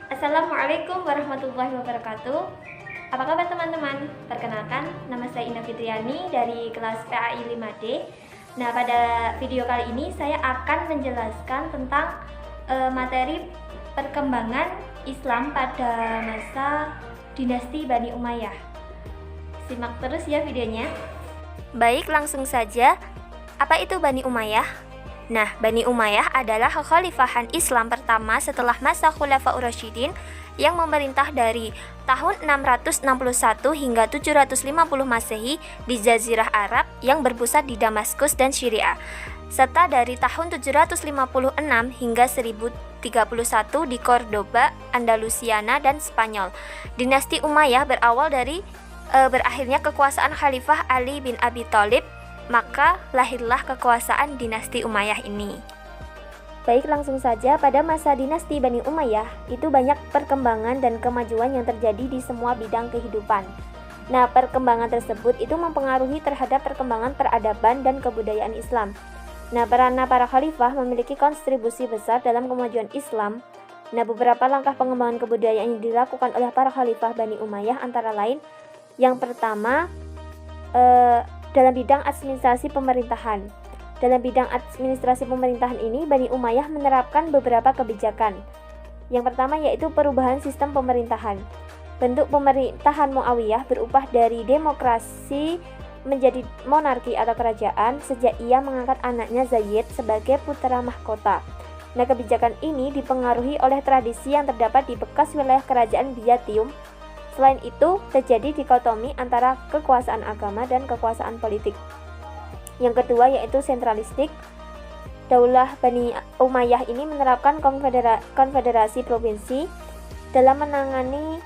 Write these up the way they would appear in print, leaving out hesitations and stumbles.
Assalamualaikum warahmatullahi wabarakatuh. Apa kabar teman-teman? Perkenalkan, nama saya Indah Fitriani dari kelas PAI 5D. Nah, pada video kali ini saya akan menjelaskan tentang materi perkembangan Islam pada masa dinasti Bani Umayyah. Simak terus ya videonya. Baik, langsung saja. Apa itu Bani Umayyah? Nah, Bani Umayyah adalah kekhalifahan Islam pertama setelah masa Khulafaur Rasyidin yang memerintah dari tahun 661 hingga 750 Masehi di Jazirah Arab yang berpusat di Damaskus dan Syria, serta dari tahun 756 hingga 1031 di Cordoba, Andalusiana, dan Spanyol. Dinasti Umayyah berawal dari berakhirnya kekuasaan Khalifah Ali bin Abi Thalib, maka lahirlah kekuasaan dinasti Umayyah ini. Baik, langsung saja. Pada masa dinasti Bani Umayyah itu banyak perkembangan dan kemajuan yang terjadi di semua bidang kehidupan. Nah, perkembangan tersebut itu mempengaruhi terhadap perkembangan peradaban dan kebudayaan Islam. Nah, para khalifah memiliki kontribusi besar dalam kemajuan Islam. Nah, beberapa langkah pengembangan kebudayaan yang dilakukan oleh para khalifah Bani Umayyah antara lain, yang pertama, dalam bidang administrasi pemerintahan. Dalam bidang administrasi pemerintahan ini, Bani Umayyah menerapkan beberapa kebijakan. Yang pertama yaitu perubahan sistem pemerintahan. Bentuk pemerintahan Muawiyah berubah dari demokrasi menjadi monarki atau kerajaan sejak ia mengangkat anaknya Zaid sebagai putra mahkota. Nah, kebijakan ini dipengaruhi oleh tradisi yang terdapat di bekas wilayah kerajaan Byzantium. Selain itu, terjadi dikotomi antara kekuasaan agama dan kekuasaan politik. Yang kedua yaitu sentralistik. Daulah Bani Umayyah ini menerapkan konfederasi provinsi. Dalam menangani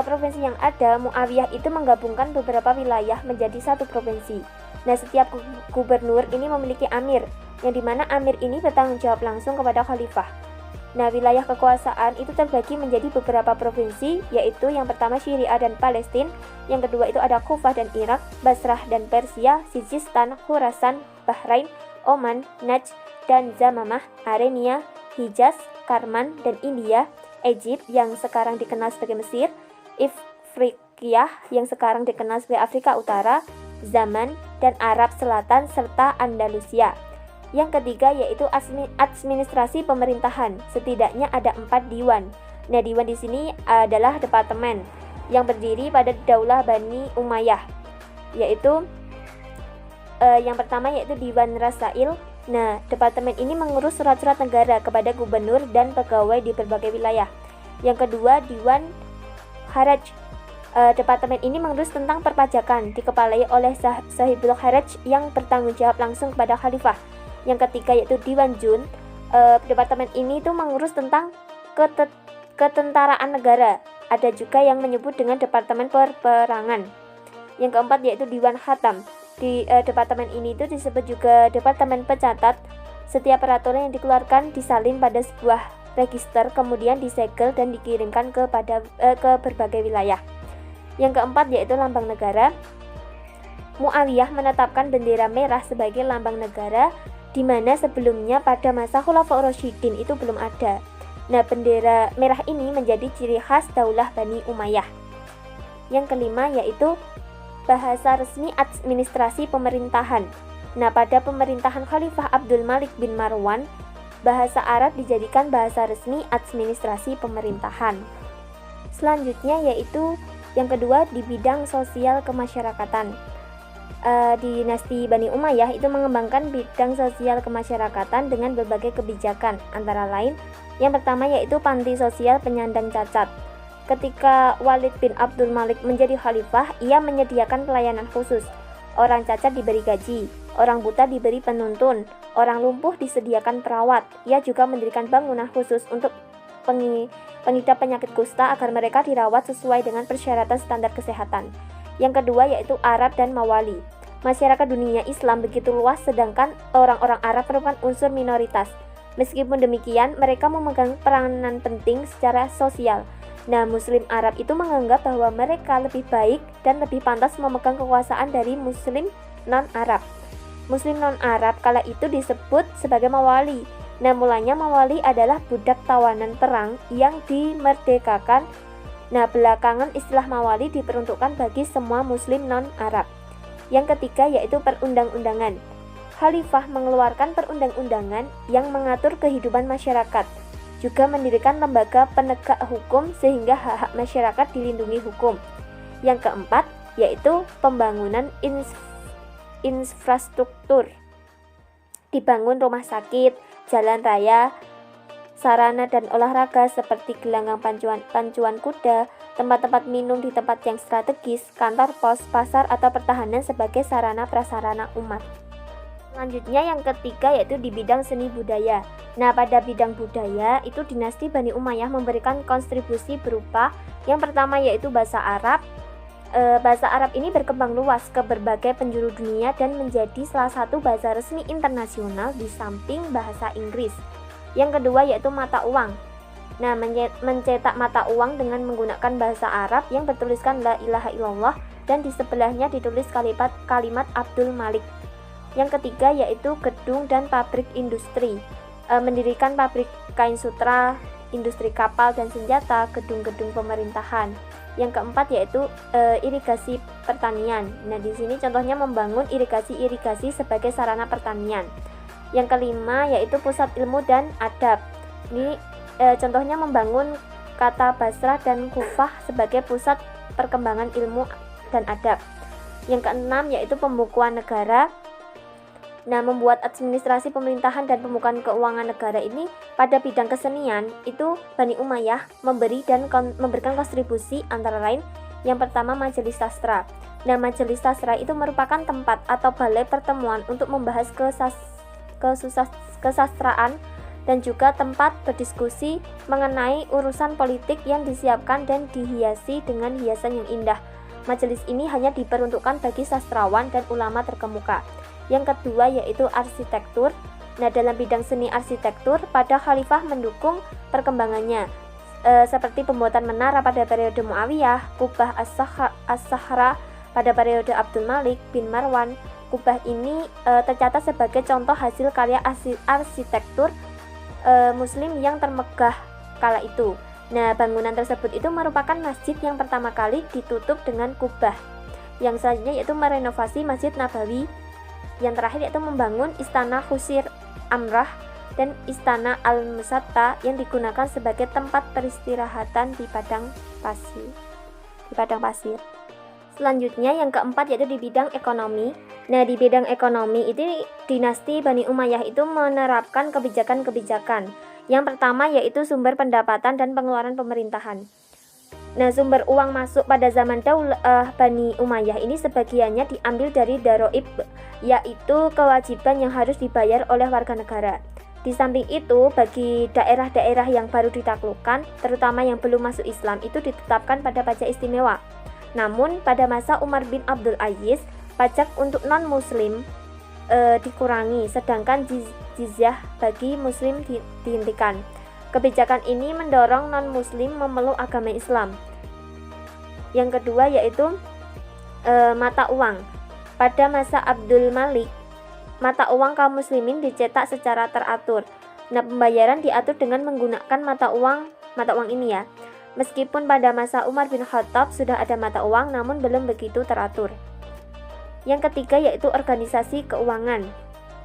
provinsi yang ada, Muawiyah itu menggabungkan beberapa wilayah menjadi satu provinsi. Nah, setiap gubernur ini memiliki amir, yang dimana amir ini bertanggung jawab langsung kepada khalifah. Nah, wilayah kekuasaan itu terbagi menjadi beberapa provinsi, yaitu yang pertama Syria dan Palestina, yang kedua itu ada Kufah dan Irak, Basrah dan Persia, Sijistan, Khurasan, Bahrain, Oman, Najd dan Zamamah, Armenia, Hijaz, Karman dan India, Egypt yang sekarang dikenal sebagai Mesir, Ifriqiyah yang sekarang dikenal sebagai Afrika Utara, Zaman dan Arab Selatan serta Andalusia. Yang ketiga yaitu administrasi pemerintahan. Setidaknya ada 4 diwan. Nah, diwan di sini adalah departemen yang berdiri pada Daulah Bani Umayyah, yaitu yang pertama yaitu Diwan Rasail. Nah, departemen ini mengurus surat-surat negara kepada gubernur dan pegawai di berbagai wilayah. Yang kedua, Diwan Haraj. Departemen ini mengurus tentang perpajakan, dikepalai oleh Sahibul Haraj yang bertanggung jawab langsung kepada khalifah. Yang ketiga yaitu Diwan Jun. Departemen ini tuh mengurus tentang ketentaraan negara. Ada juga yang menyebut dengan Departemen Peperangan. Yang keempat yaitu Diwan Hatam. Di departemen ini itu disebut juga Departemen Pencatat. Setiap peraturan yang dikeluarkan disalin pada sebuah register, kemudian disegel dan dikirimkan ke berbagai wilayah. Yang keempat yaitu Lambang Negara. Muawiyah menetapkan bendera merah sebagai lambang negara, di mana sebelumnya pada masa Khulafaur Rasyidin itu belum ada. Nah, bendera merah ini menjadi ciri khas Daulah Bani Umayyah. Yang kelima yaitu bahasa resmi administrasi pemerintahan. Nah, pada pemerintahan Khalifah Abdul Malik bin Marwan, bahasa Arab dijadikan bahasa resmi administrasi pemerintahan. Selanjutnya yaitu yang kedua di bidang sosial kemasyarakatan. Dinasti Bani Umayyah itu mengembangkan bidang sosial kemasyarakatan dengan berbagai kebijakan, antara lain yang pertama yaitu panti sosial penyandang cacat. Ketika Walid bin Abdul Malik menjadi khalifah, ia menyediakan pelayanan khusus. Orang cacat diberi gaji, orang buta diberi penuntun, orang lumpuh disediakan perawat. Ia juga mendirikan bangunan khusus untuk pengidap penyakit kusta agar mereka dirawat sesuai dengan persyaratan standar kesehatan. Yang kedua yaitu Arab dan Mawali. Masyarakat dunia Islam begitu luas, sedangkan orang-orang Arab merupakan unsur minoritas. Meskipun demikian, mereka memegang peranan penting secara sosial. Nah, Muslim Arab itu menganggap bahwa mereka lebih baik dan lebih pantas memegang kekuasaan dari Muslim non-Arab. Muslim non-Arab kala itu disebut sebagai Mawali. Nah, mulanya Mawali adalah budak tawanan perang yang dimerdekakan. Nah, belakangan istilah Mawali diperuntukkan bagi semua muslim non-Arab. Yang ketiga yaitu perundang-undangan. Khalifah mengeluarkan perundang-undangan yang mengatur kehidupan masyarakat, juga mendirikan lembaga penegak hukum sehingga hak-hak masyarakat dilindungi hukum. Yang keempat yaitu pembangunan infrastruktur. Dibangun rumah sakit, jalan raya, sarana dan olahraga seperti gelanggang pancuan kuda, tempat-tempat minum di tempat yang strategis, kantor pos, pasar atau pertahanan sebagai sarana prasarana umat. Selanjutnya yang ketiga yaitu di bidang seni budaya. Nah, pada bidang budaya itu dinasti Bani Umayyah memberikan kontribusi berupa yang pertama yaitu bahasa Arab. Bahasa Arab ini berkembang luas ke berbagai penjuru dunia dan menjadi salah satu bahasa resmi internasional di samping bahasa Inggris. Yang kedua yaitu mata uang. Nah, mencetak mata uang dengan menggunakan bahasa Arab yang bertuliskan La ilaha illallah dan di sebelahnya ditulis kalimat Abdul Malik. Yang ketiga yaitu gedung dan pabrik industri. Mendirikan pabrik kain sutra, industri kapal dan senjata, gedung-gedung pemerintahan. Yang keempat yaitu irigasi pertanian. Nah, di sini contohnya membangun irigasi sebagai sarana pertanian. Yang kelima yaitu pusat ilmu dan adab. Ini contohnya membangun kata Basrah dan Kufah sebagai pusat perkembangan ilmu dan adab. Yang keenam yaitu pembukuan negara. Nah, membuat administrasi pemerintahan dan pembukaan keuangan negara ini pada bidang kesenian itu Bani Umayyah memberikan kontribusi antara lain yang pertama majelis sastra. Nah, majelis sastra itu merupakan tempat atau balai pertemuan untuk membahas kesastraan dan juga tempat berdiskusi mengenai urusan politik yang disiapkan dan dihiasi dengan hiasan yang indah. Majelis ini hanya diperuntukkan bagi sastrawan dan ulama terkemuka. Yang kedua yaitu arsitektur. Nah, dalam bidang seni arsitektur pada khalifah mendukung perkembangannya seperti pembuatan menara pada periode Muawiyah, kubah as-Sahra pada periode Abdul Malik bin Marwan. Kubah ini tercatat sebagai contoh hasil karya arsitektur muslim yang termegah kala itu. Nah, bangunan tersebut itu merupakan masjid yang pertama kali ditutup dengan kubah. Yang selanjutnya yaitu merenovasi Masjid Nabawi. Yang terakhir yaitu membangun Istana Khusir Amrah dan Istana Al-Musatta yang digunakan sebagai tempat peristirahatan di padang pasir. Selanjutnya yang keempat yaitu di bidang ekonomi. Nah, di bidang ekonomi itu dinasti Bani Umayyah itu menerapkan kebijakan-kebijakan. Yang pertama yaitu sumber pendapatan dan pengeluaran pemerintahan. Nah, sumber uang masuk pada zaman Daulah Bani Umayyah ini sebagiannya diambil dari daroib, yaitu kewajiban yang harus dibayar oleh warga negara. Di samping itu, bagi daerah-daerah yang baru ditaklukkan, terutama yang belum masuk Islam, itu ditetapkan pada pajak istimewa. Namun, pada masa Umar bin Abdul Aziz, pajak untuk non-muslim dikurangi, sedangkan jizyah bagi muslim dihentikan. Kebijakan ini mendorong non-muslim memeluk agama Islam. Yang kedua yaitu mata uang. Pada masa Abdul Malik, mata uang kaum muslimin dicetak secara teratur. Nah, pembayaran diatur dengan menggunakan mata uang ini ya. Meskipun pada masa Umar bin Khattab sudah ada mata uang, namun belum begitu teratur. Yang ketiga yaitu organisasi keuangan.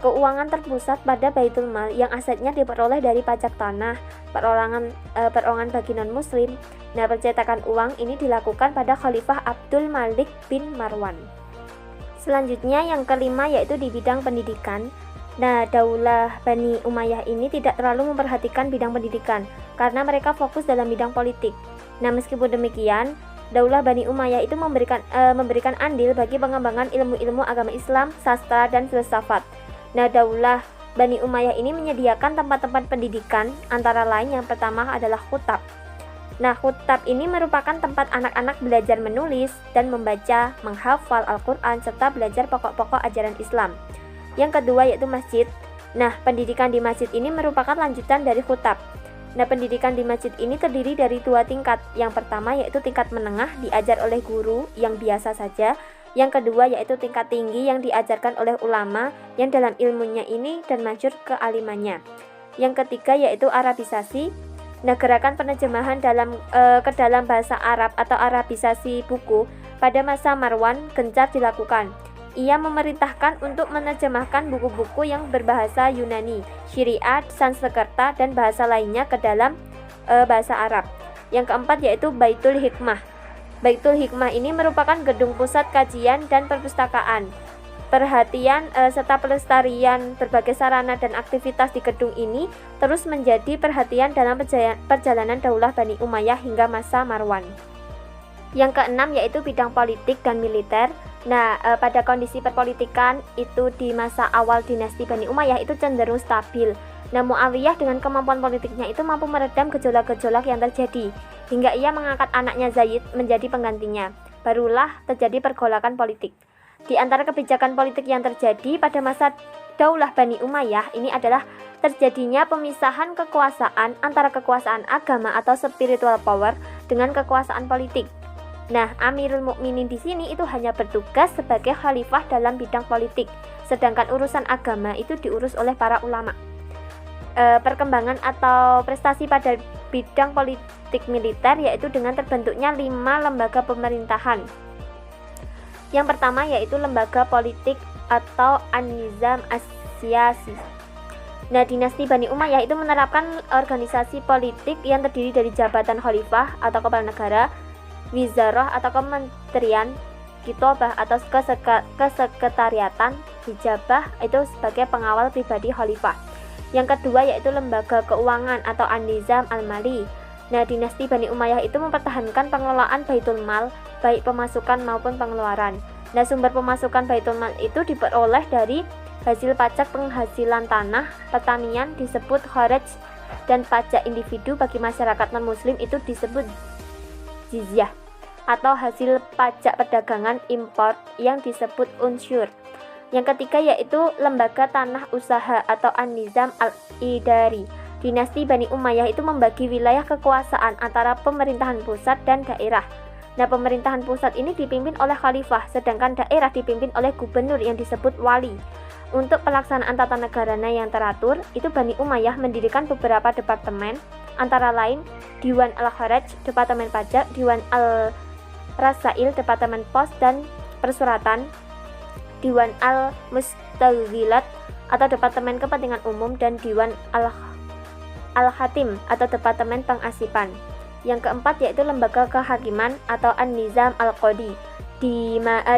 Keuangan terpusat pada Baitul Mal yang asetnya diperoleh dari pajak tanah, perorangan bagi non-muslim. Nah, percetakan uang ini dilakukan pada Khalifah Abdul Malik bin Marwan. Selanjutnya yang kelima yaitu di bidang pendidikan. Nah, Daulah Bani Umayyah ini tidak terlalu memperhatikan bidang pendidikan karena mereka fokus dalam bidang politik. Nah, meskipun demikian, Daulah Bani Umayyah itu memberikan andil bagi pengembangan ilmu-ilmu agama Islam, sastra, dan filsafat. Nah, Daulah Bani Umayyah ini menyediakan tempat-tempat pendidikan, antara lain yang pertama adalah khutab. Nah, khutab ini merupakan tempat anak-anak belajar menulis dan membaca, menghafal Al-Quran, serta belajar pokok-pokok ajaran Islam. Yang kedua yaitu masjid. Nah, pendidikan di masjid ini merupakan lanjutan dari khutab. Nah, pendidikan di masjid ini terdiri dari 2 tingkat. Yang pertama yaitu tingkat menengah, diajar oleh guru yang biasa saja. Yang kedua yaitu tingkat tinggi yang diajarkan oleh ulama yang dalam ilmunya ini dan masyhur kealimannya. Yang ketiga yaitu Arabisasi. Nah, gerakan penerjemahan ke dalam bahasa Arab atau Arabisasi buku pada masa Marwan gencar dilakukan. Ia memerintahkan untuk menerjemahkan buku-buku yang berbahasa Yunani, Syriac, Sanskerta, dan bahasa lainnya ke dalam bahasa Arab. Yang keempat yaitu Baitul Hikmah. Baitul Hikmah ini merupakan gedung pusat kajian dan perpustakaan. Perhatian serta pelestarian berbagai sarana dan aktivitas di gedung ini terus menjadi perhatian dalam perjalanan Daulah Bani Umayyah hingga masa Marwan. Yang keenam yaitu bidang politik dan militer. Nah, pada kondisi perpolitikan itu di masa awal dinasti Bani Umayyah itu cenderung stabil. Nah, Muawiyah dengan kemampuan politiknya itu mampu meredam gejolak-gejolak yang terjadi hingga ia mengangkat anaknya Zaid menjadi penggantinya. Barulah terjadi pergolakan politik. Di antara kebijakan politik yang terjadi pada masa Daulah Bani Umayyah ini adalah terjadinya pemisahan kekuasaan antara kekuasaan agama atau spiritual power dengan kekuasaan politik. Nah, Amirul Mukminin di sini itu hanya bertugas sebagai khalifah dalam bidang politik, sedangkan urusan agama itu diurus oleh para ulama. Perkembangan atau prestasi pada bidang politik militer yaitu dengan terbentuknya 5 lembaga pemerintahan. Yang pertama yaitu lembaga politik atau An-Nizam As-Siyasi. Nah, dinasti Bani Umayyah itu menerapkan organisasi politik yang terdiri dari jabatan khalifah atau kepala negara, wizarah atau kementerian, kitobah atau kesekretariatan, hijabah itu sebagai pengawal pribadi khalifah. Yang kedua yaitu lembaga keuangan atau An-Nizam Al-Mali. Nah, dinasti Bani Umayyah itu mempertahankan pengelolaan Baitul Mal, baik pemasukan maupun pengeluaran. Nah, sumber pemasukan Baitul Mal itu diperoleh dari hasil pajak penghasilan tanah, pertanian disebut kharaj, dan pajak individu bagi masyarakat non-muslim itu disebut jizyah, atau hasil pajak perdagangan impor yang disebut unsyur. Yang ketiga yaitu lembaga tanah usaha atau An-Nizam Al-Idari. Dinasti Bani Umayyah itu membagi wilayah kekuasaan antara pemerintahan pusat dan daerah. Nah, pemerintahan pusat ini dipimpin oleh khalifah, sedangkan daerah dipimpin oleh gubernur yang disebut wali. Untuk pelaksanaan tata negaranya yang teratur, itu Bani Umayyah mendirikan beberapa departemen, antara lain Diwan Al-Kharaj, Departemen Pajak, Diwan Al-Rasail, Departemen Pos dan Persuratan, Diwan Al-Mustaghzilat atau Departemen Kepentingan Umum, dan Diwan Al-Hatim atau Departemen Pengasipan. Yang keempat yaitu lembaga kehakiman atau An-Nizam Al-Qadi.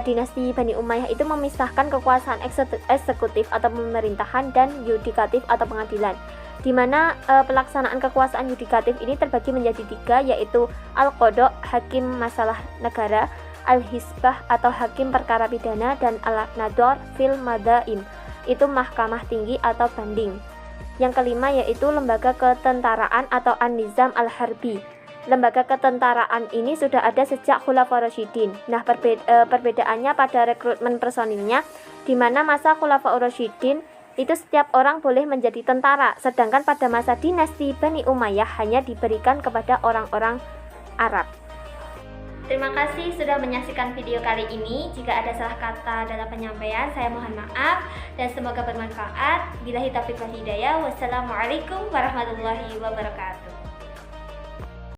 Dinasti Bani Umayyah itu memisahkan kekuasaan eksekutif atau pemerintahan dan yudikatif atau pengadilan, di mana pelaksanaan kekuasaan yudikatif ini terbagi menjadi 3 yaitu Al-Qada, hakim masalah negara, Al-Hisbah atau hakim perkara pidana, dan Al-Nador fil Madain itu mahkamah tinggi atau banding. Yang kelima yaitu lembaga ketentaraan atau An-Nizam Al-Harbi. Lembaga ketentaraan ini sudah ada sejak Khulafaur Rasyidin. Nah, perbedaannya pada rekrutmen personilnya, di mana masa Khulafaur Rasyidin itu setiap orang boleh menjadi tentara, sedangkan pada masa dinasti Bani Umayyah hanya diberikan kepada orang-orang Arab. Terima kasih sudah menyaksikan video kali ini. Jika ada salah kata dalam penyampaian, saya mohon maaf dan semoga bermanfaat. Billahi taufiq wal hidayah. Wassalamualaikum warahmatullahi wabarakatuh.